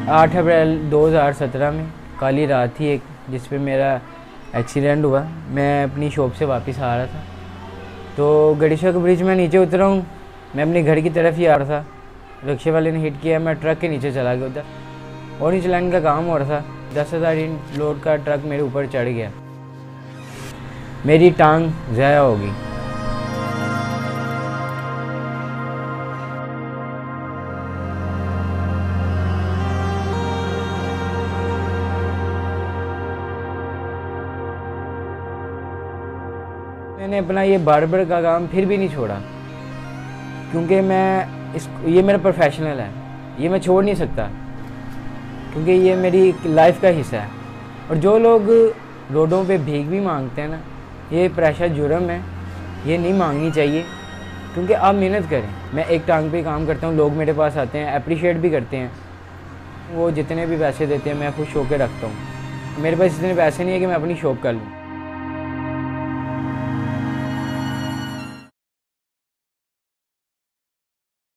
8 अप्रैल 2017 में काली रात थी एक, जिस पे मेरा एक्सीडेंट हुआ। मैं अपनी शॉप से वापस आ रहा था, तो गणेशा के ब्रिज में नीचे उतरा हूँ। मैं अपने घर की तरफ ही आ रहा था, रिक्शे वाले ने हिट किया। मैं ट्रक के नीचे चला गया उधर, ऑरेंज लाइन का काम हो रहा था। 10,000 लोड का ट्रक मेरे ऊपर चढ़ गया, मेरी टांग ज़ाया हो गई। मैंने अपना ये बार्बर का काम फिर भी नहीं छोड़ा, क्योंकि ये मेरा प्रोफेशनल है, ये मैं छोड़ नहीं सकता, क्योंकि ये मेरी लाइफ का हिस्सा है। और जो लोग रोडों पे भीख भी मांगते हैं ना, ये प्रेशर जुर्म है, ये नहीं मांगनी चाहिए। क्योंकि आप मेहनत करें, मैं एक टांग पे काम करता हूँ, लोग मेरे पास आते हैं, अप्रिशिएट भी करते हैं। वो जितने भी पैसे देते हैं मैं खुश होकर रखता हूँ। मेरे पास इतने पैसे नहीं है कि मैं अपनी शॉप कर लूँ।